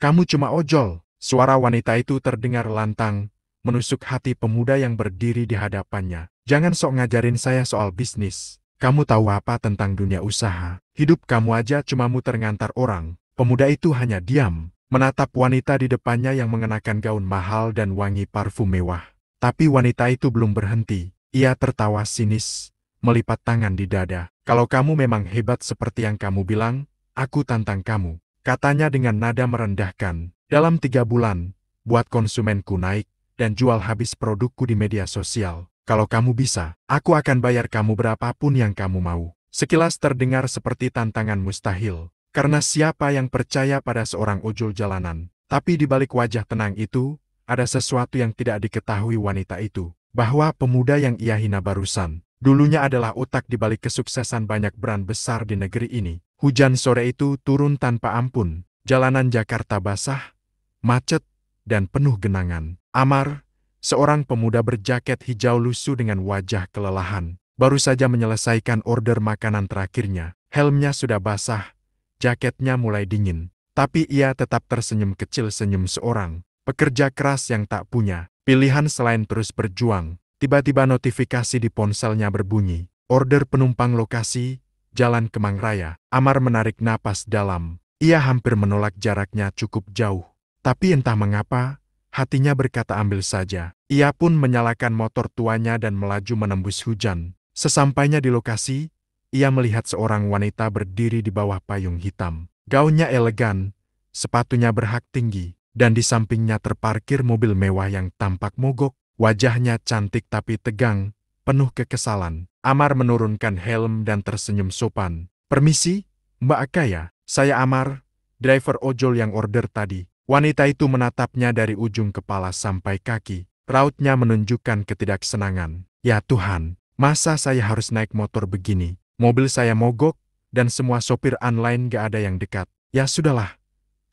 Kamu cuma ojol. Suara wanita itu terdengar lantang, menusuk hati pemuda yang berdiri di hadapannya. Jangan sok ngajarin saya soal bisnis. Kamu tahu apa tentang dunia usaha? Hidup kamu aja cuma muter ngantar orang. Pemuda itu hanya diam, menatap wanita di depannya yang mengenakan gaun mahal dan wangi parfum mewah. Tapi wanita itu belum berhenti. Ia tertawa sinis, melipat tangan di dada. Kalau kamu memang hebat seperti yang kamu bilang, aku tantang kamu. Katanya dengan nada merendahkan. Dalam 3 bulan, buat konsumenku naik, dan jual habis produkku di media sosial. Kalau kamu bisa, aku akan bayar kamu berapapun yang kamu mau. Sekilas terdengar seperti tantangan mustahil. Karena siapa yang percaya pada seorang ojol jalanan? Tapi di balik wajah tenang itu, ada sesuatu yang tidak diketahui wanita itu. Bahwa pemuda yang ia hina barusan, dulunya adalah otak di balik kesuksesan banyak brand besar di negeri ini. Hujan sore itu turun tanpa ampun. Jalanan Jakarta basah, macet, dan penuh genangan. Amar, seorang pemuda berjaket hijau lusuh dengan wajah kelelahan, baru saja menyelesaikan order makanan terakhirnya. Helmnya sudah basah, jaketnya mulai dingin. Tapi ia tetap tersenyum kecil senyum seorang pekerja keras yang tak punya pilihan selain terus berjuang. Tiba-tiba notifikasi di ponselnya berbunyi. Order penumpang lokasi, Jalan Kemang Raya. Amar menarik napas dalam. Ia hampir menolak jaraknya cukup jauh. Tapi entah mengapa, hatinya berkata ambil saja. Ia pun menyalakan motor tuanya dan melaju menembus hujan. Sesampainya di lokasi, ia melihat seorang wanita berdiri di bawah payung hitam. Gaunnya elegan, sepatunya berhak tinggi, dan di sampingnya terparkir mobil mewah yang tampak mogok. Wajahnya cantik tapi tegang, penuh kekesalan. Amar menurunkan helm dan tersenyum sopan. Permisi, Mbak Akaya, saya Amar, driver ojol yang order tadi. Wanita itu menatapnya dari ujung kepala sampai kaki. Rautnya menunjukkan ketidaksenangan. Ya Tuhan, masa saya harus naik motor begini? Mobil saya mogok, dan semua sopir online gak ada yang dekat. Ya sudahlah,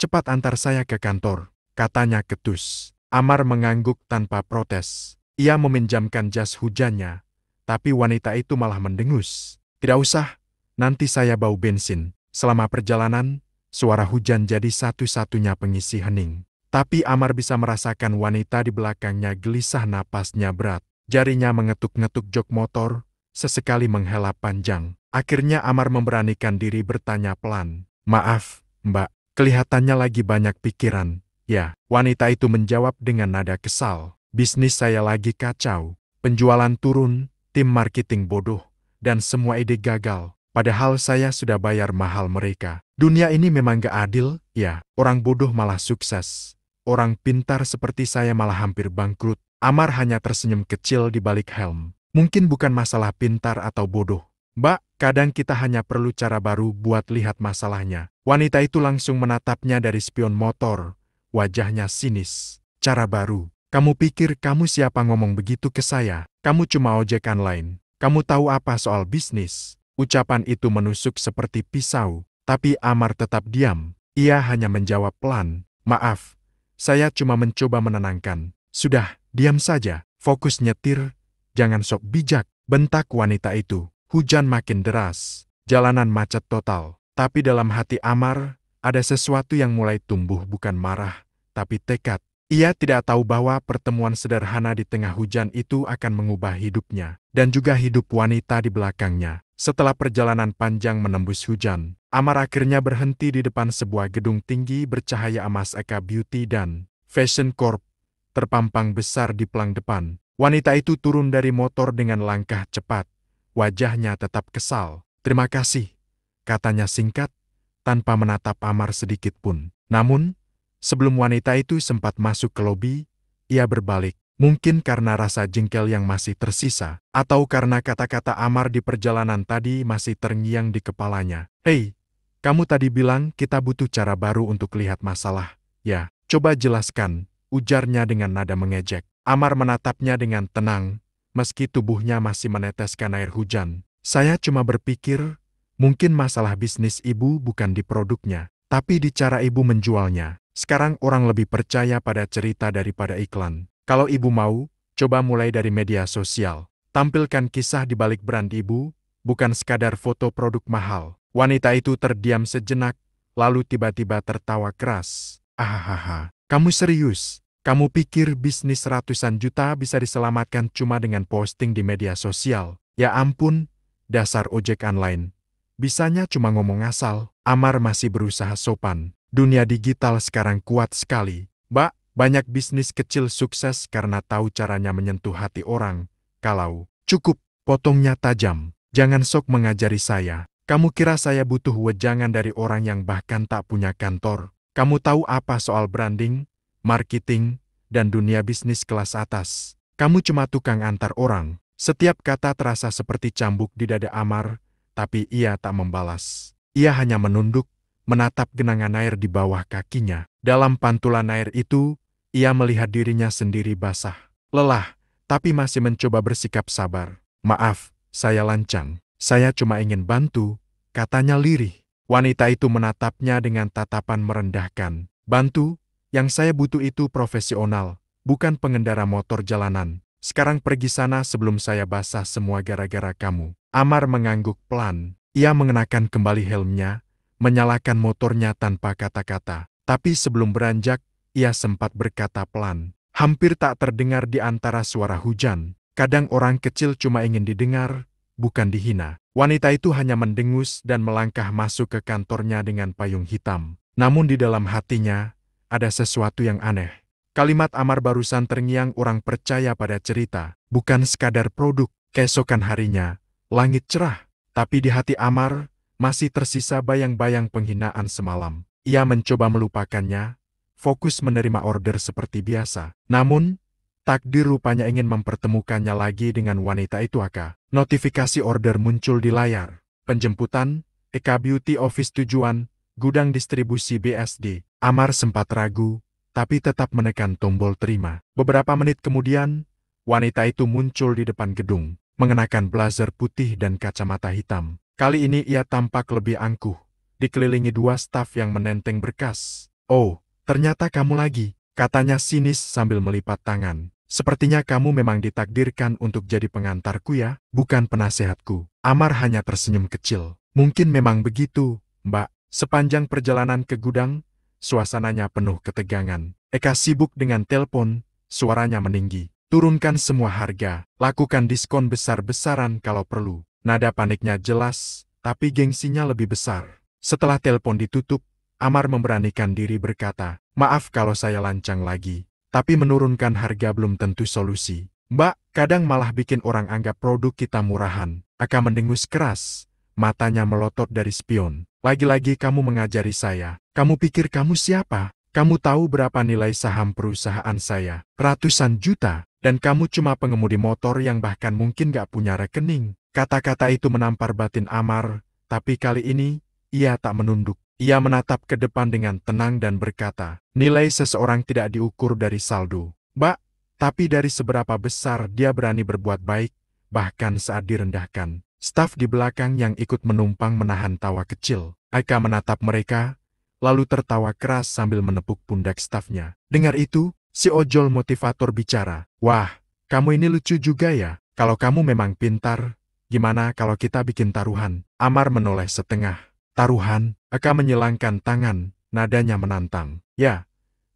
cepat antar saya ke kantor, katanya ketus. Amar mengangguk tanpa protes. Ia meminjamkan jas hujannya, tapi wanita itu malah mendengus. Tidak usah, nanti saya bau bensin. Selama perjalanan, suara hujan jadi satu-satunya pengisi hening. Tapi Amar bisa merasakan wanita di belakangnya gelisah, napasnya berat. Jarinya mengetuk-ngetuk jok motor, sesekali menghela panjang. Akhirnya Amar memberanikan diri bertanya pelan. Maaf, Mbak, kelihatannya lagi banyak pikiran. Ya, wanita itu menjawab dengan nada kesal. Bisnis saya lagi kacau. Penjualan turun, tim marketing bodoh, dan semua ide gagal. Padahal saya sudah bayar mahal mereka. Dunia ini memang gak adil, ya. Orang bodoh malah sukses. Orang pintar seperti saya malah hampir bangkrut. Amar hanya tersenyum kecil di balik helm. Mungkin bukan masalah pintar atau bodoh. Mbak, kadang kita hanya perlu cara baru buat lihat masalahnya. Wanita itu langsung menatapnya dari spion motor. Wajahnya sinis. Cara baru. Kamu pikir kamu siapa ngomong begitu ke saya? Kamu cuma ojek online. Kamu tahu apa soal bisnis? Ucapan itu menusuk seperti pisau. Tapi Amar tetap diam. Ia hanya menjawab pelan. Maaf, saya cuma mencoba menenangkan. Sudah, diam saja. Fokus nyetir. Jangan sok bijak. Bentak wanita itu. Hujan makin deras. Jalanan macet total. Tapi dalam hati Amar, ada sesuatu yang mulai tumbuh, bukan marah, tapi tekad. Ia tidak tahu bahwa pertemuan sederhana di tengah hujan itu akan mengubah hidupnya, dan juga hidup wanita di belakangnya. Setelah perjalanan panjang menembus hujan, Amar akhirnya berhenti di depan sebuah gedung tinggi bercahaya emas Eka Beauty dan Fashion Corp, terpampang besar di pelang depan. Wanita itu turun dari motor dengan langkah cepat. Wajahnya tetap kesal. Terima kasih, katanya singkat, tanpa menatap Amar sedikit pun. Namun, sebelum wanita itu sempat masuk ke lobi, ia berbalik. Mungkin karena rasa jengkel yang masih tersisa, atau karena kata-kata Amar di perjalanan tadi masih terngiang di kepalanya. Hei, kamu tadi bilang kita butuh cara baru untuk lihat masalah. Ya, coba jelaskan, ujarnya dengan nada mengejek. Amar menatapnya dengan tenang, meski tubuhnya masih meneteskan air hujan. Saya cuma berpikir, mungkin masalah bisnis ibu bukan di produknya, tapi di cara ibu menjualnya. Sekarang orang lebih percaya pada cerita daripada iklan. Kalau ibu mau, coba mulai dari media sosial. Tampilkan kisah di balik brand ibu, bukan sekadar foto produk mahal. Wanita itu terdiam sejenak, lalu tiba-tiba tertawa keras. Ahaha, kamu serius? Kamu pikir bisnis ratusan juta bisa diselamatkan cuma dengan posting di media sosial? Ya ampun, dasar ojek online. Bisanya cuma ngomong asal. Amar masih berusaha sopan. Dunia digital sekarang kuat sekali. Mbak, banyak bisnis kecil sukses karena tahu caranya menyentuh hati orang. Kalau cukup, potongnya tajam. Jangan sok mengajari saya. Kamu kira saya butuh wejangan dari orang yang bahkan tak punya kantor? Kamu tahu apa soal branding, marketing, dan dunia bisnis kelas atas? Kamu cuma tukang antar orang. Setiap kata terasa seperti cambuk di dada Amar, tapi ia tak membalas. Ia hanya menunduk, menatap genangan air di bawah kakinya. Dalam pantulan air itu, ia melihat dirinya sendiri basah. Lelah, tapi masih mencoba bersikap sabar. Maaf, saya lancang. Saya cuma ingin bantu, katanya lirih. Wanita itu menatapnya dengan tatapan merendahkan. Bantu, yang saya butuh itu profesional, bukan pengendara motor jalanan. Sekarang pergi sana sebelum saya basah semua gara-gara kamu. Amar mengangguk pelan. Ia mengenakan kembali helmnya, menyalakan motornya tanpa kata-kata. Tapi sebelum beranjak, ia sempat berkata pelan. Hampir tak terdengar di antara suara hujan. Kadang orang kecil cuma ingin didengar, bukan dihina. Wanita itu hanya mendengus dan melangkah masuk ke kantornya dengan payung hitam. Namun di dalam hatinya, ada sesuatu yang aneh. Kalimat Amar barusan terngiang orang percaya pada cerita, bukan sekadar produk. Keesokan harinya, langit cerah. Tapi di hati Amar, masih tersisa bayang-bayang penghinaan semalam. Ia mencoba melupakannya, fokus menerima order seperti biasa. Namun, takdir rupanya ingin mempertemukannya lagi dengan wanita itu. Notifikasi order muncul di layar. Penjemputan, Eka Beauty Office tujuan, gudang distribusi BSD. Amar sempat ragu, tapi tetap menekan tombol terima. Beberapa menit kemudian, wanita itu muncul di depan gedung, mengenakan blazer putih dan kacamata hitam. Kali ini ia tampak lebih angkuh, dikelilingi dua staf yang menenteng berkas. Oh, ternyata kamu lagi, katanya sinis sambil melipat tangan. Sepertinya kamu memang ditakdirkan untuk jadi pengantarku ya, bukan penasehatku. Amar hanya tersenyum kecil. Mungkin memang begitu, Mbak. Sepanjang perjalanan ke gudang, suasananya penuh ketegangan. Eka sibuk dengan telepon, suaranya meninggi. Turunkan semua harga, lakukan diskon besar-besaran kalau perlu. Nada paniknya jelas, tapi gengsinya lebih besar. Setelah telepon ditutup, Amar memberanikan diri berkata, maaf kalau saya lancang lagi, tapi menurunkan harga belum tentu solusi. Mbak, kadang malah bikin orang anggap produk kita murahan. Aka mendengus keras, matanya melotot dari spion. Lagi-lagi kamu mengajari saya. Kamu pikir kamu siapa? Kamu tahu berapa nilai saham perusahaan saya? Ratusan juta. Dan kamu cuma pengemudi motor yang bahkan mungkin gak punya rekening. Kata-kata itu menampar batin Amar, tapi kali ini, ia tak menunduk. Ia menatap ke depan dengan tenang dan berkata, nilai seseorang tidak diukur dari saldo. Mbak, tapi dari seberapa besar dia berani berbuat baik, bahkan saat direndahkan. Staf di belakang yang ikut menumpang menahan tawa kecil. Eka menatap mereka, lalu tertawa keras sambil menepuk pundak stafnya. Dengar itu, si ojol motivator bicara. Wah, kamu ini lucu juga ya. Kalau kamu memang pintar, gimana kalau kita bikin taruhan? Amar menoleh setengah. Taruhan? Eka menyilangkan tangan, nadanya menantang. Ya,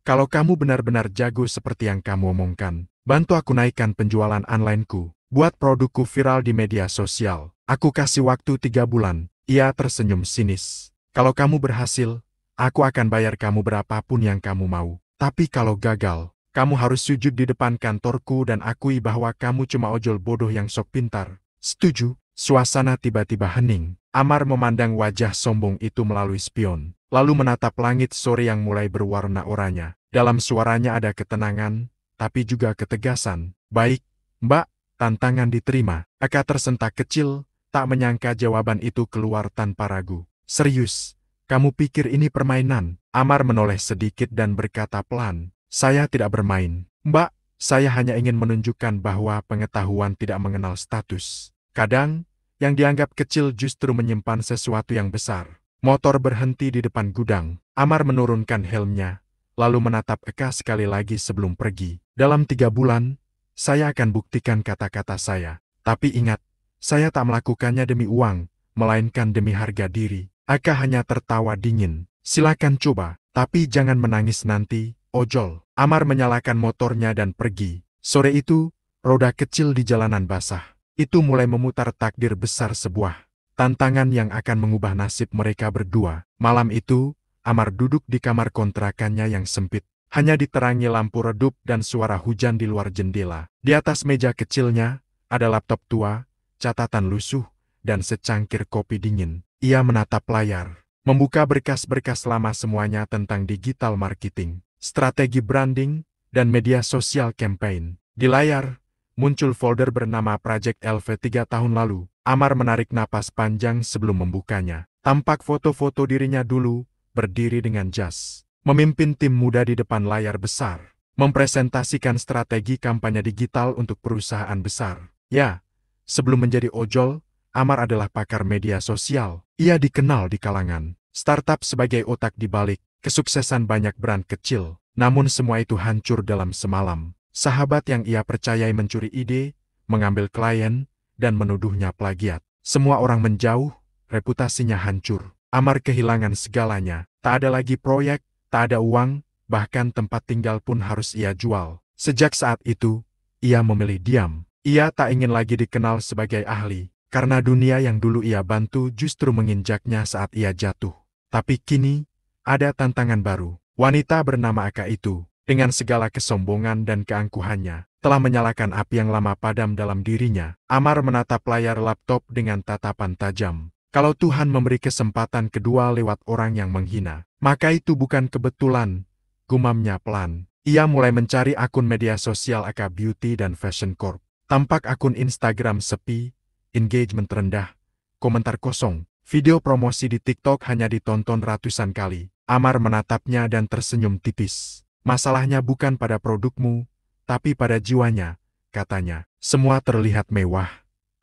kalau kamu benar-benar jago seperti yang kamu omongkan, bantu aku naikkan penjualan online-ku. Buat produkku viral di media sosial. Aku kasih waktu 3 bulan. Ia tersenyum sinis. Kalau kamu berhasil, aku akan bayar kamu berapapun yang kamu mau. Tapi kalau gagal, kamu harus sujud di depan kantorku dan akui bahwa kamu cuma ojol bodoh yang sok pintar. Setuju? Suasana tiba-tiba hening. Amar memandang wajah sombong itu melalui spion, lalu menatap langit sore yang mulai berwarna oranye. Dalam suaranya ada ketenangan, tapi juga ketegasan. Baik, Mbak, tantangan diterima. Eka tersentak kecil, tak menyangka jawaban itu keluar tanpa ragu. Serius, kamu pikir ini permainan? Amar menoleh sedikit dan berkata pelan, saya tidak bermain. Mbak, saya hanya ingin menunjukkan bahwa pengetahuan tidak mengenal status. Kadang, yang dianggap kecil justru menyimpan sesuatu yang besar. Motor berhenti di depan gudang. Amar menurunkan helmnya, lalu menatap Eka sekali lagi sebelum pergi. Dalam 3 bulan, saya akan buktikan kata-kata saya. Tapi ingat, saya tak melakukannya demi uang, melainkan demi harga diri. Eka hanya tertawa dingin. Silakan coba. Tapi jangan menangis nanti, ojol. Amar menyalakan motornya dan pergi. Sore itu, roda kecil di jalanan basah. Itu mulai memutar takdir besar sebuah tantangan yang akan mengubah nasib mereka berdua. Malam itu, Amar duduk di kamar kontrakannya yang sempit. Hanya diterangi lampu redup dan suara hujan di luar jendela. Di atas meja kecilnya, ada laptop tua, catatan lusuh, dan secangkir kopi dingin. Ia menatap layar, membuka berkas-berkas lama semuanya tentang digital marketing, strategi branding, dan media sosial campaign. Di layar, muncul folder bernama Project LV 3 tahun lalu. Amar menarik napas panjang sebelum membukanya. Tampak foto-foto dirinya dulu, berdiri dengan jas, memimpin tim muda di depan layar besar, mempresentasikan strategi kampanye digital untuk perusahaan besar. Ya, sebelum menjadi ojol, Amar adalah pakar media sosial. Ia dikenal di kalangan startup sebagai otak di balik kesuksesan banyak brand kecil. Namun semua itu hancur dalam semalam. Sahabat yang ia percayai mencuri ide, mengambil klien, dan menuduhnya plagiat. Semua orang menjauh, reputasinya hancur. Amar kehilangan segalanya. Tak ada lagi proyek, tak ada uang, bahkan tempat tinggal pun harus ia jual. Sejak saat itu, ia memilih diam. Ia tak ingin lagi dikenal sebagai ahli, karena dunia yang dulu ia bantu justru menginjaknya saat ia jatuh. Tapi kini, ada tantangan baru. Wanita bernama Aka itu, dengan segala kesombongan dan keangkuhannya, telah menyalakan api yang lama padam dalam dirinya. Amar menatap layar laptop dengan tatapan tajam. Kalau Tuhan memberi kesempatan kedua lewat orang yang menghina, maka itu bukan kebetulan, gumamnya pelan. Ia mulai mencari akun media sosial Aka Beauty dan Fashion Corp. Tampak akun Instagram sepi, engagement rendah, komentar kosong. Video promosi di TikTok hanya ditonton ratusan kali. Amar menatapnya dan tersenyum tipis. Masalahnya bukan pada produkmu, tapi pada jiwanya, katanya. Semua terlihat mewah,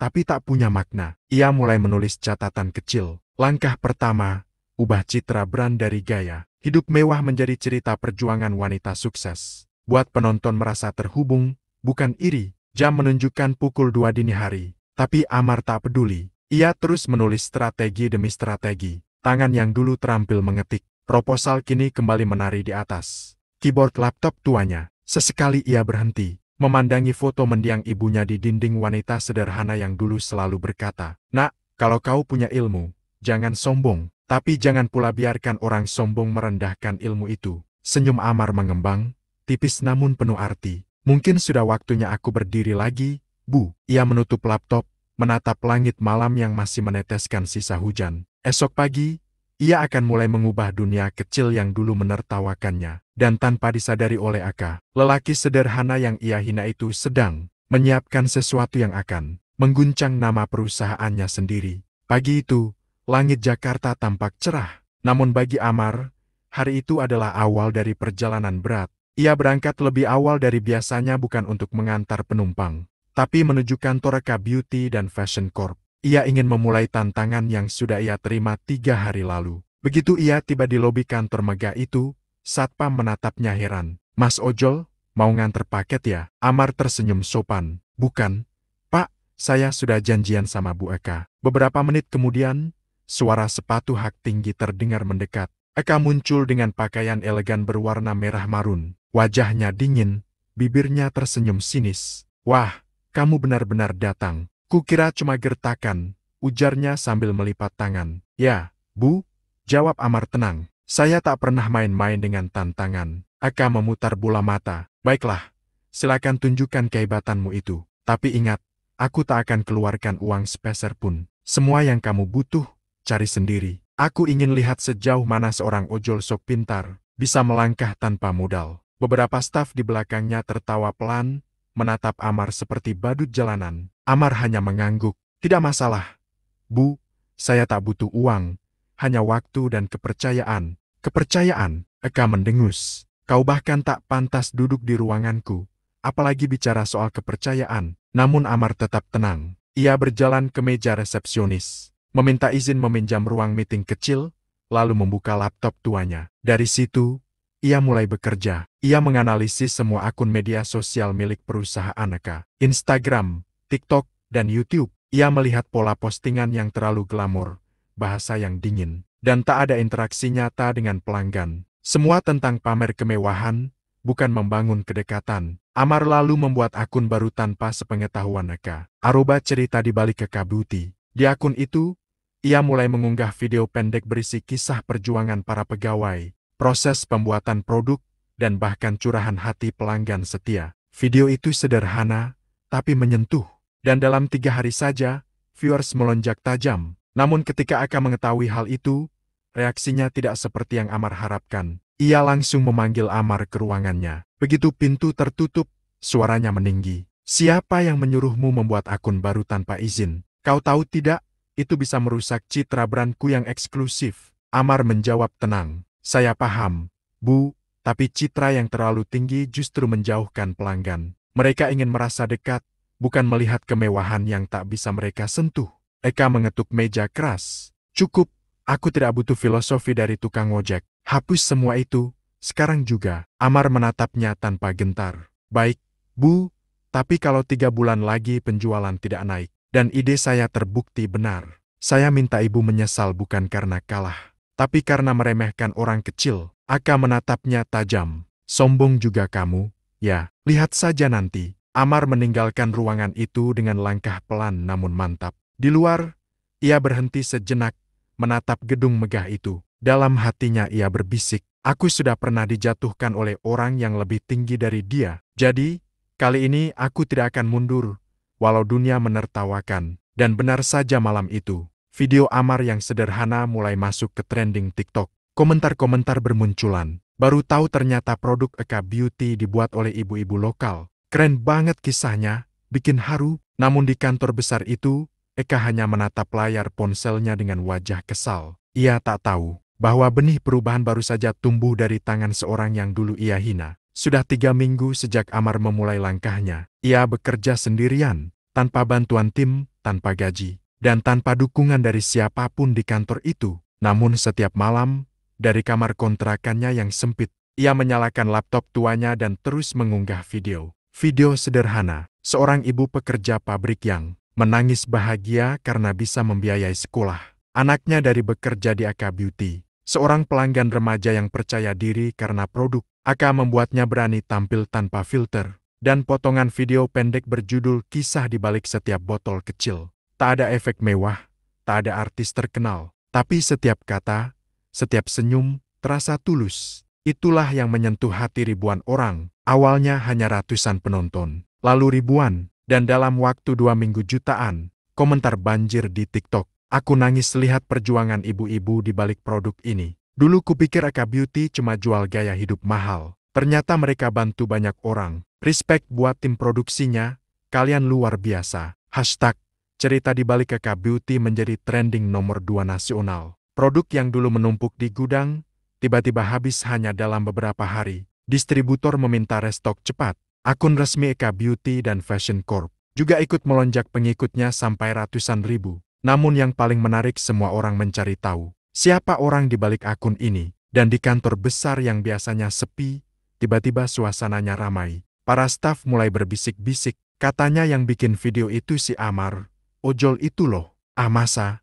tapi tak punya makna. Ia mulai menulis catatan kecil. Langkah pertama, ubah citra brand dari gaya. Hidup mewah menjadi cerita perjuangan wanita sukses. Buat penonton merasa terhubung, bukan iri. Jam menunjukkan pukul 2 dini hari. Tapi Amar tak peduli. Ia terus menulis strategi demi strategi. Tangan yang dulu terampil mengetik proposal kini kembali menari di atas keyboard laptop tuanya. Sesekali ia berhenti, memandangi foto mendiang ibunya di dinding. Wanita sederhana yang dulu selalu berkata, "Nak, kalau kau punya ilmu, jangan sombong, tapi jangan pula biarkan orang sombong merendahkan ilmu itu." Senyum Amar mengembang, tipis namun penuh arti. "Mungkin sudah waktunya aku berdiri lagi, Bu." Ia menutup laptop, menatap langit malam yang masih meneteskan sisa hujan. Esok pagi, ia akan mulai mengubah dunia kecil yang dulu menertawakannya. Dan tanpa disadari oleh Aka, lelaki sederhana yang ia hina itu sedang menyiapkan sesuatu yang akan mengguncang nama perusahaannya sendiri. Pagi itu, langit Jakarta tampak cerah. Namun bagi Amar, hari itu adalah awal dari perjalanan berat. Ia berangkat lebih awal dari biasanya bukan untuk mengantar penumpang, tapi menuju kantor Aka Beauty dan Fashion Corp. Ia ingin memulai tantangan yang sudah ia terima 3 hari lalu. Begitu ia tiba di lobi kantor megah itu, satpam menatapnya heran. "Mas Ojol, mau nganter paket ya?" Amar tersenyum sopan. "Bukan, Pak, saya sudah janjian sama Bu Eka." Beberapa menit kemudian, suara sepatu hak tinggi terdengar mendekat. Eka muncul dengan pakaian elegan berwarna merah marun. Wajahnya dingin, bibirnya tersenyum sinis. "Wah, kamu benar-benar datang. Kukira cuma gertakan," ujarnya sambil melipat tangan. "Ya, Bu," jawab Amar tenang. "Saya tak pernah main-main dengan tantangan." Aka memutar bola mata. "Baiklah, silakan tunjukkan kehebatanmu itu. Tapi ingat, aku tak akan keluarkan uang sepeser pun. Semua yang kamu butuh, cari sendiri. Aku ingin lihat sejauh mana seorang ojol sok pintar bisa melangkah tanpa modal." Beberapa staf di belakangnya tertawa pelan, menatap Amar seperti badut jalanan. Amar hanya mengangguk. "Tidak masalah, Bu, saya tak butuh uang, hanya waktu dan kepercayaan." "Kepercayaan?" Eka mendengus. "Kau bahkan tak pantas duduk di ruanganku, apalagi bicara soal kepercayaan." Namun Amar tetap tenang. Ia berjalan ke meja resepsionis, meminta izin meminjam ruang meeting kecil, lalu membuka laptop tuanya. Dari situ, ia mulai bekerja. Ia menganalisis semua akun media sosial milik perusahaan Eka. Instagram, TikTok, dan YouTube. Ia melihat pola postingan yang terlalu glamor, bahasa yang dingin, dan tak ada interaksi nyata dengan pelanggan. Semua tentang pamer kemewahan, bukan membangun kedekatan. Amar lalu membuat akun baru tanpa sepengetahuan Eka. Aroba cerita di balik Eka Beauty. Di akun itu, ia mulai mengunggah video pendek berisi kisah perjuangan para pegawai, proses pembuatan produk, dan bahkan curahan hati pelanggan setia. Video itu sederhana, tapi menyentuh. Dan dalam 3 hari saja, viewers melonjak tajam. Namun ketika Aka mengetahui hal itu, reaksinya tidak seperti yang Amar harapkan. Ia langsung memanggil Amar ke ruangannya. Begitu pintu tertutup, suaranya meninggi. Siapa yang menyuruhmu membuat akun baru tanpa izin? Kau tahu tidak, itu bisa merusak citra brandku yang eksklusif. Amar menjawab tenang. Saya paham, Bu, tapi citra yang terlalu tinggi justru menjauhkan pelanggan. Mereka ingin merasa dekat, bukan melihat kemewahan yang tak bisa mereka sentuh. Eka mengetuk meja keras. Cukup, aku tidak butuh filosofi dari tukang ojek. Hapus semua itu, sekarang juga. Amar menatapnya tanpa gentar. Baik, Bu, tapi kalau 3 bulan lagi penjualan tidak naik, dan ide saya terbukti benar, saya minta Ibu menyesal bukan karena kalah, tapi karena meremehkan orang kecil. Aka menatapnya tajam. Sombong juga kamu, ya, lihat saja nanti. Amar meninggalkan ruangan itu dengan langkah pelan namun mantap. Di luar, ia berhenti sejenak, menatap gedung megah itu. Dalam hatinya ia berbisik, aku sudah pernah dijatuhkan oleh orang yang lebih tinggi dari dia. Jadi, kali ini aku tidak akan mundur, walau dunia menertawakan. Dan benar saja malam itu, video Amar yang sederhana mulai masuk ke trending TikTok. Komentar-komentar bermunculan. Baru tahu ternyata produk Eka Beauty dibuat oleh ibu-ibu lokal. Keren banget kisahnya, bikin haru. Namun di kantor besar itu, Eka hanya menatap layar ponselnya dengan wajah kesal. Ia tak tahu bahwa benih perubahan baru saja tumbuh dari tangan seorang yang dulu ia hina. Sudah 3 minggu sejak Amar memulai langkahnya. Ia bekerja sendirian, tanpa bantuan tim, tanpa gaji, dan tanpa dukungan dari siapapun di kantor itu. Namun setiap malam, dari kamar kontrakannya yang sempit, ia menyalakan laptop tuanya dan terus mengunggah video. Video sederhana, seorang ibu pekerja pabrik yang menangis bahagia karena bisa membiayai sekolah anaknya dari bekerja di Aka Beauty. Seorang pelanggan remaja yang percaya diri karena produk Aka membuatnya berani tampil tanpa filter. Dan potongan video pendek berjudul Kisah di Balik Setiap Botol Kecil. Tak ada efek mewah, tak ada artis terkenal, tapi setiap kata, setiap senyum, terasa tulus. Itulah yang menyentuh hati ribuan orang. Awalnya hanya ratusan penonton, lalu ribuan, dan dalam waktu 2 minggu jutaan. Komentar banjir di TikTok. Aku nangis lihat perjuangan ibu-ibu di balik produk ini. Dulu kupikir Aka Beauty cuma jual gaya hidup mahal. Ternyata mereka bantu banyak orang. Respect buat tim produksinya, kalian luar biasa. Hashtag, cerita di balik Aka Beauty menjadi trending nomor 2 nasional. Produk yang dulu menumpuk di gudang, tiba-tiba habis hanya dalam beberapa hari. Distributor meminta restok cepat. Akun resmi Eka Beauty dan Fashion Corp juga ikut melonjak pengikutnya sampai ratusan ribu. Namun yang paling menarik semua orang mencari tahu, siapa orang di balik akun ini. Dan di kantor besar yang biasanya sepi, tiba-tiba suasananya ramai. Para staf mulai berbisik-bisik, katanya yang bikin video itu si Amar. Ojol itu loh. Ah masa?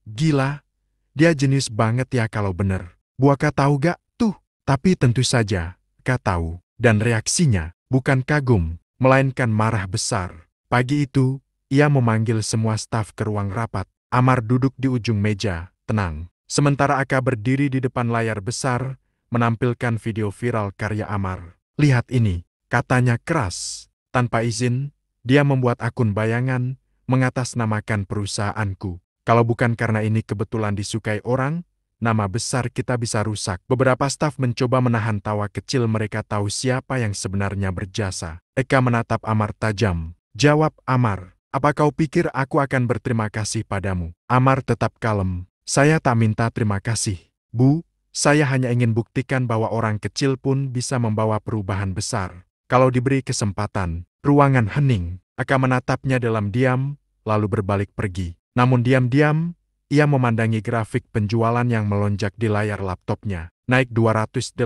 Gila. Dia jenius banget ya kalau bener. Buaka tahu gak? Tuh. Tapi tentu saja, Kak tahu. Dan reaksinya, bukan kagum, melainkan marah besar. Pagi itu, ia memanggil semua staf ke ruang rapat. Amar duduk di ujung meja, tenang. Sementara Aka berdiri di depan layar besar, menampilkan video viral karya Amar. Lihat ini, katanya keras. Tanpa izin, dia membuat akun bayangan, mengatasnamakan perusahaanku. Kalau bukan karena ini kebetulan disukai orang, nama besar kita bisa rusak. Beberapa staf mencoba menahan tawa kecil, mereka tahu siapa yang sebenarnya berjasa. Eka menatap Amar tajam. Jawab Amar, apa kau pikir aku akan berterima kasih padamu? Amar tetap kalem. Saya tak minta terima kasih, Bu. Saya hanya ingin buktikan bahwa orang kecil pun bisa membawa perubahan besar. Kalau diberi kesempatan, ruangan hening. Eka menatapnya dalam diam, lalu berbalik pergi. Namun diam-diam, ia memandangi grafik penjualan yang melonjak di layar laptopnya, naik 280%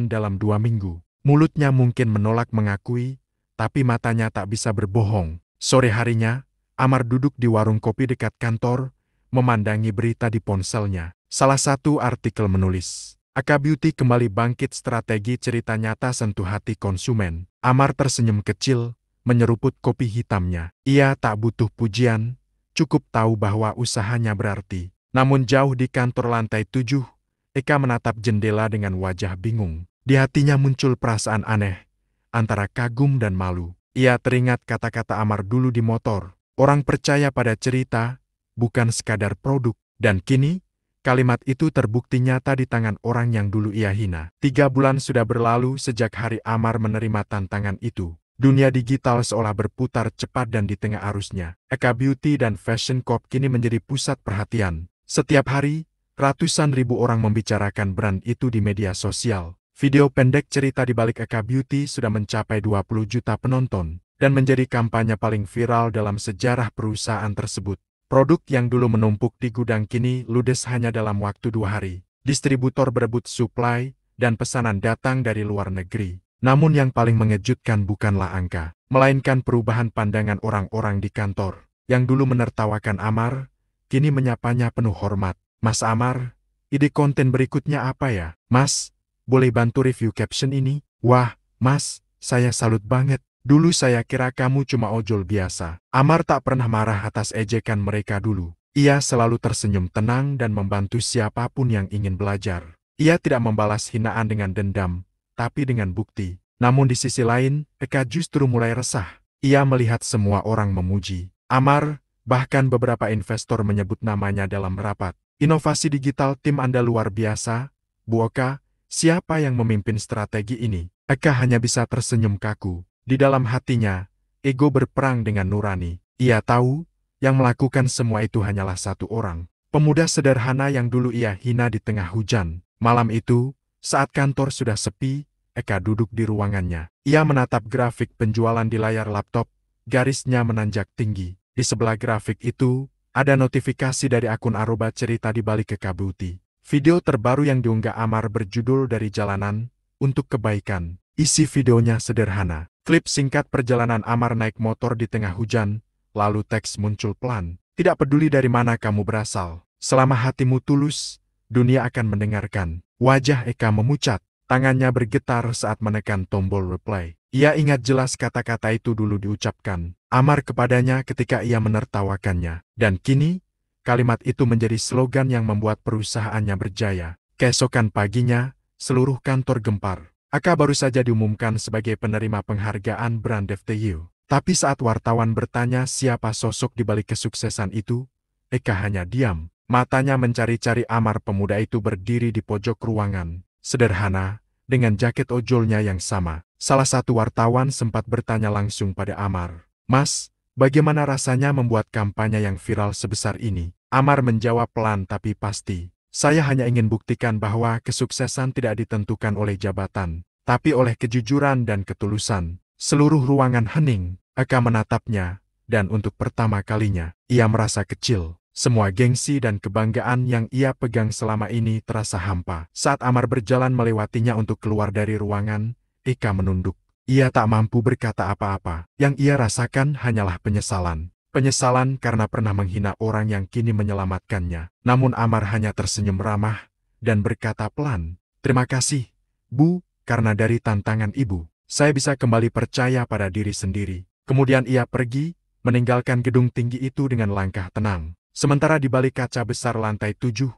dalam 2 minggu. Mulutnya mungkin menolak mengakui, tapi matanya tak bisa berbohong. Sore harinya, Amar duduk di warung kopi dekat kantor, memandangi berita di ponselnya. Salah satu artikel menulis, Eka Beauty kembali bangkit, strategi cerita nyata sentuh hati konsumen. Amar tersenyum kecil, menyeruput kopi hitamnya. Ia tak butuh pujian, cukup tahu bahwa usahanya berarti. Namun jauh di kantor lantai 7, Eka menatap jendela dengan wajah bingung. Di hatinya muncul perasaan aneh, antara kagum dan malu. Ia teringat kata-kata Amar dulu di motor. Orang percaya pada cerita, bukan sekadar produk. Dan kini, kalimat itu terbukti nyata di tangan orang yang dulu ia hina. 3 bulan sudah berlalu sejak hari Amar menerima tantangan itu. Dunia digital seolah berputar cepat dan di tengah arusnya, Eka Beauty dan Fashion Corp kini menjadi pusat perhatian. Setiap hari, ratusan ribu orang membicarakan brand itu di media sosial. Video pendek cerita di balik Eka Beauty sudah mencapai 20 juta penonton dan menjadi kampanye paling viral dalam sejarah perusahaan tersebut. Produk yang dulu menumpuk di gudang kini ludes hanya dalam waktu 2 hari. Distributor berebut suplai, dan pesanan datang dari luar negeri. Namun yang paling mengejutkan bukanlah angka, melainkan perubahan pandangan orang-orang di kantor. Yang dulu menertawakan Amar, kini menyapanya penuh hormat. Mas Amar, ide konten berikutnya apa ya? Mas, boleh bantu review caption ini? Wah, Mas, saya salut banget. Dulu saya kira kamu cuma ojol biasa. Amar tak pernah marah atas ejekan mereka dulu. Ia selalu tersenyum tenang dan membantu siapapun yang ingin belajar. Ia tidak membalas hinaan dengan dendam, tapi dengan bukti. Namun di sisi lain, Eka justru mulai resah. Ia melihat semua orang memuji Amar, bahkan beberapa investor menyebut namanya dalam rapat. Inovasi digital tim Anda luar biasa, Bu Oka. Siapa yang memimpin strategi ini? Eka hanya bisa tersenyum kaku. Di dalam hatinya, ego berperang dengan nurani. Ia tahu, yang melakukan semua itu hanyalah satu orang. Pemuda sederhana yang dulu ia hina di tengah hujan. Malam itu, saat kantor sudah sepi, Eka duduk di ruangannya. Ia menatap grafik penjualan di layar laptop, garisnya menanjak tinggi. Di sebelah grafik itu, ada notifikasi dari akun arroba cerita di balik Eka Beauty. Video terbaru yang diunggah Amar berjudul Dari Jalanan, Untuk Kebaikan. Isi videonya sederhana. Klip singkat perjalanan Amar naik motor di tengah hujan, lalu teks muncul pelan. Tidak peduli dari mana kamu berasal, selama hatimu tulus, dunia akan mendengarkan. Wajah Eka memucat, tangannya bergetar saat menekan tombol reply. Ia ingat jelas kata-kata itu dulu diucapkan Amar kepadanya ketika ia menertawakannya. Dan kini, kalimat itu menjadi slogan yang membuat perusahaannya berjaya. Keesokan paginya, seluruh kantor gempar. Eka baru saja diumumkan sebagai penerima penghargaan Brand of the Year. Tapi saat wartawan bertanya siapa sosok di balik kesuksesan itu, Eka hanya diam. Matanya mencari-cari Amar. Pemuda itu berdiri di pojok ruangan, sederhana, dengan jaket ojolnya yang sama. Salah satu wartawan sempat bertanya langsung pada Amar, "Mas, bagaimana rasanya membuat kampanye yang viral sebesar ini?" Amar menjawab pelan tapi pasti, "Saya hanya ingin buktikan bahwa kesuksesan tidak ditentukan oleh jabatan, tapi oleh kejujuran dan ketulusan." Seluruh ruangan hening. Eka menatapnya, dan untuk pertama kalinya, ia merasa kecil. Semua gengsi dan kebanggaan yang ia pegang selama ini terasa hampa. Saat Amar berjalan melewatinya untuk keluar dari ruangan, Eka menunduk. Ia tak mampu berkata apa-apa. Yang ia rasakan hanyalah penyesalan. Penyesalan karena pernah menghina orang yang kini menyelamatkannya. Namun Amar hanya tersenyum ramah dan berkata pelan, "Terima kasih, Bu, karena dari tantangan Ibu, saya bisa kembali percaya pada diri sendiri." Kemudian ia pergi, meninggalkan gedung tinggi itu dengan langkah tenang. Sementara di balik kaca besar lantai 7,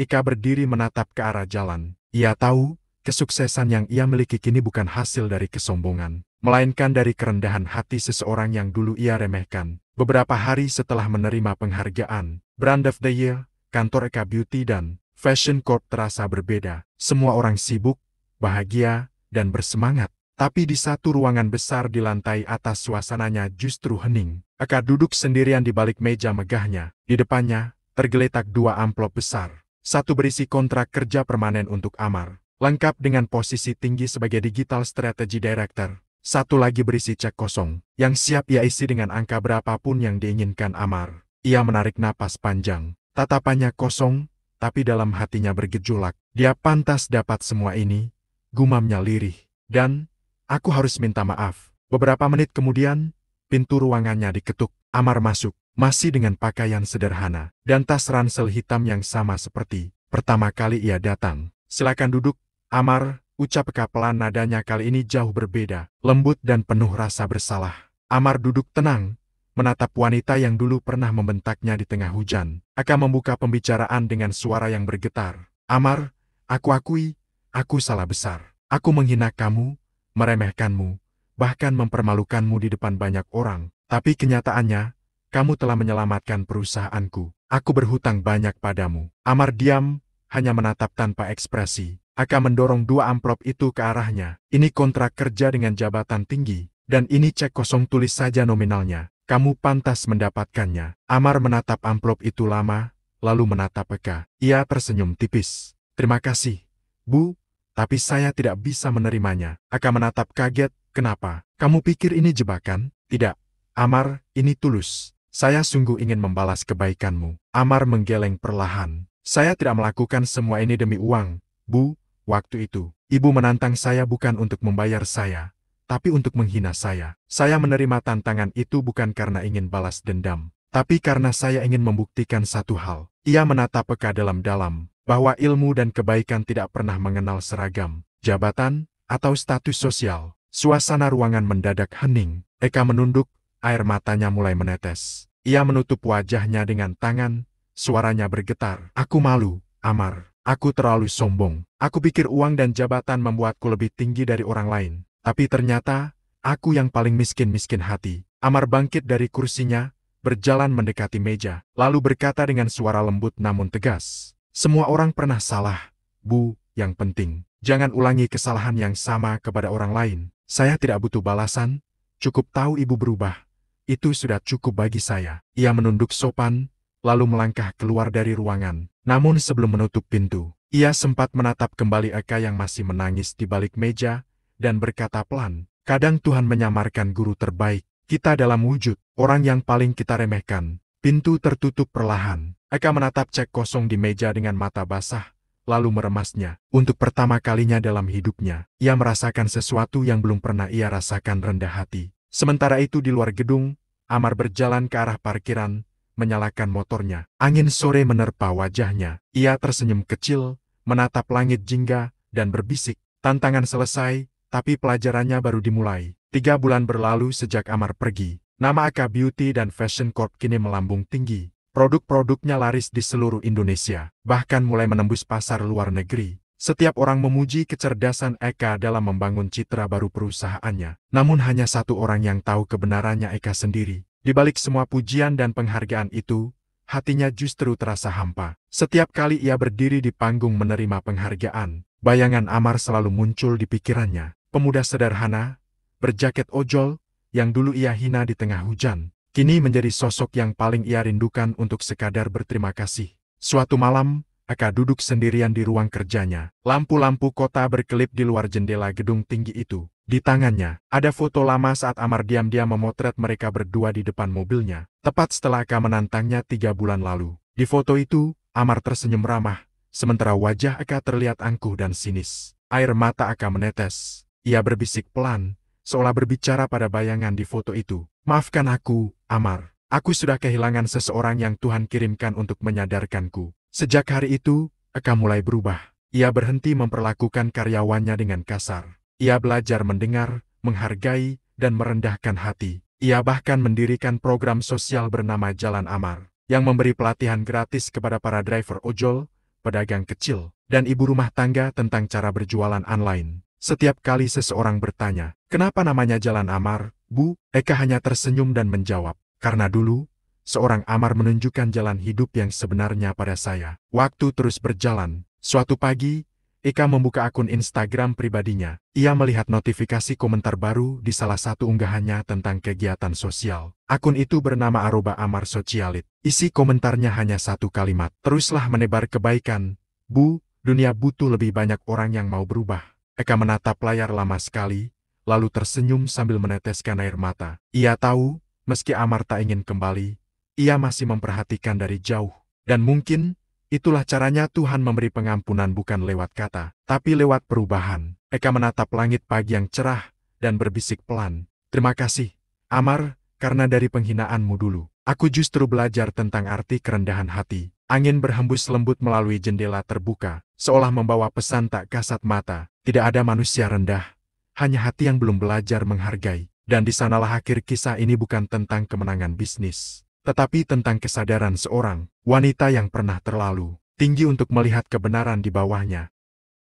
Eka berdiri menatap ke arah jalan. Ia tahu, kesuksesan yang ia miliki kini bukan hasil dari kesombongan, melainkan dari kerendahan hati seseorang yang dulu ia remehkan. Beberapa hari setelah menerima penghargaan Brand of the Year, kantor Eka Beauty dan Fashion Corp terasa berbeda. Semua orang sibuk, bahagia, dan bersemangat. Tapi di satu ruangan besar di lantai atas suasananya justru hening. Eka duduk sendirian di balik meja megahnya. Di depannya, tergeletak 2 amplop besar. Satu berisi kontrak kerja permanen untuk Amar, lengkap dengan posisi tinggi sebagai Digital Strategy Director. Satu lagi berisi cek kosong, yang siap ia isi dengan angka berapapun yang diinginkan Amar. Ia menarik napas panjang. Tatapannya kosong, tapi dalam hatinya bergejolak. Dia pantas dapat semua ini, gumamnya lirih. Dan, "Aku harus minta maaf." Beberapa menit kemudian, pintu ruangannya diketuk. Amar masuk, masih dengan pakaian sederhana, dan tas ransel hitam yang sama seperti pertama kali ia datang. Silakan duduk, Amar, ucap Eka pelan, nadanya kali ini jauh berbeda, lembut dan penuh rasa bersalah. Amar duduk tenang, menatap wanita yang dulu pernah membentaknya di tengah hujan. Eka membuka pembicaraan dengan suara yang bergetar. Amar, aku akui, aku salah besar. Aku menghina kamu, meremehkanmu, bahkan mempermalukanmu di depan banyak orang. Tapi kenyataannya, kamu telah menyelamatkan perusahaanku. Aku berhutang banyak padamu. Amar diam, hanya menatap tanpa ekspresi. Eka mendorong 2 amplop itu ke arahnya. Ini kontrak kerja dengan jabatan tinggi. Dan ini cek kosong, tulis saja nominalnya. Kamu pantas mendapatkannya. Amar menatap amplop itu lama, lalu menatap Eka. Ia tersenyum tipis. Terima kasih, Bu, tapi saya tidak bisa menerimanya. Eka menatap kaget. Kenapa? Kamu pikir ini jebakan? Tidak. Amar, ini tulus. Saya sungguh ingin membalas kebaikanmu. Amar menggeleng perlahan. Saya tidak melakukan semua ini demi uang, Bu. Waktu itu, Ibu menantang saya bukan untuk membayar saya, tapi untuk menghina saya. Saya menerima tantangan itu bukan karena ingin balas dendam, tapi karena saya ingin membuktikan satu hal. Ia menatap Eka dalam-dalam, bahwa ilmu dan kebaikan tidak pernah mengenal seragam, jabatan, atau status sosial. Suasana ruangan mendadak hening. Eka menunduk, air matanya mulai menetes. Ia menutup wajahnya dengan tangan, suaranya bergetar. Aku malu, Amar. Aku terlalu sombong. Aku pikir uang dan jabatan membuatku lebih tinggi dari orang lain. Tapi ternyata, aku yang paling miskin hati. Amar bangkit dari kursinya, berjalan mendekati meja, lalu berkata dengan suara lembut namun tegas. Semua orang pernah salah, Bu. Yang penting, jangan ulangi kesalahan yang sama kepada orang lain. Saya tidak butuh balasan, cukup tahu Ibu berubah. Itu sudah cukup bagi saya. Ia menunduk sopan, lalu melangkah keluar dari ruangan. Namun sebelum menutup pintu, ia sempat menatap kembali Eka yang masih menangis di balik meja, dan berkata pelan, kadang Tuhan menyamarkan guru terbaik kita dalam wujud orang yang paling kita remehkan. Pintu tertutup perlahan. Eka menatap cek kosong di meja dengan mata basah, lalu meremasnya. Untuk pertama kalinya dalam hidupnya, ia merasakan sesuatu yang belum pernah ia rasakan, rendah hati. Sementara itu di luar gedung, Amar berjalan ke arah parkiran, menyalakan motornya. Angin sore menerpa wajahnya. Ia tersenyum kecil, menatap langit jingga, dan berbisik. Tantangan selesai, tapi pelajarannya baru dimulai. 3 bulan berlalu sejak Amar pergi. Nama Eka Beauty dan Fashion Corp kini melambung tinggi. Produk-produknya laris di seluruh Indonesia, bahkan mulai menembus pasar luar negeri. Setiap orang memuji kecerdasan Eka dalam membangun citra baru perusahaannya. Namun hanya satu orang yang tahu kebenarannya, Eka sendiri. Di balik semua pujian dan penghargaan itu, hatinya justru terasa hampa. Setiap kali ia berdiri di panggung menerima penghargaan, bayangan Amar selalu muncul di pikirannya. Pemuda sederhana, berjaket ojol, yang dulu ia hina di tengah hujan, kini menjadi sosok yang paling ia rindukan untuk sekadar berterima kasih. Suatu malam, Eka duduk sendirian di ruang kerjanya. Lampu-lampu kota berkelip di luar jendela gedung tinggi itu. Di tangannya, ada foto lama saat Amar diam-diam memotret mereka berdua di depan mobilnya, tepat setelah Eka menantangnya 3 bulan lalu. Di foto itu, Amar tersenyum ramah, sementara wajah Eka terlihat angkuh dan sinis. Air mata Eka menetes. Ia berbisik pelan, seolah berbicara pada bayangan di foto itu. Maafkan aku, Amar. Aku sudah kehilangan seseorang yang Tuhan kirimkan untuk menyadarkanku. Sejak hari itu, Eka mulai berubah. Ia berhenti memperlakukan karyawannya dengan kasar. Ia belajar mendengar, menghargai, dan merendahkan hati. Ia bahkan mendirikan program sosial bernama Jalan Amar, yang memberi pelatihan gratis kepada para driver ojol, pedagang kecil, dan ibu rumah tangga tentang cara berjualan online. Setiap kali seseorang bertanya, kenapa namanya Jalan Amar, Bu? Eka hanya tersenyum dan menjawab, karena dulu, seorang Amar menunjukkan jalan hidup yang sebenarnya pada saya. Waktu terus berjalan. Suatu pagi, Eka membuka akun Instagram pribadinya. Ia melihat notifikasi komentar baru di salah satu unggahannya tentang kegiatan sosial. Akun itu bernama @Amar_Socialit. Isi komentarnya hanya satu kalimat. Teruslah menebar kebaikan, Bu, dunia butuh lebih banyak orang yang mau berubah. Eka menatap layar lama sekali, lalu tersenyum sambil meneteskan air mata. Ia tahu, meski Amar tak ingin kembali, ia masih memperhatikan dari jauh. Dan mungkin, itulah caranya Tuhan memberi pengampunan bukan lewat kata, tapi lewat perubahan. Eka menatap langit pagi yang cerah, dan berbisik pelan. Terima kasih, Amar, karena dari penghinaanmu dulu, aku justru belajar tentang arti kerendahan hati. Angin berhembus lembut melalui jendela terbuka, seolah membawa pesan tak kasat mata. Tidak ada manusia rendah, hanya hati yang belum belajar menghargai. Dan di sanalah akhir kisah ini bukan tentang kemenangan bisnis, tetapi tentang kesadaran seorang wanita yang pernah terlalu tinggi untuk melihat kebenaran di bawahnya.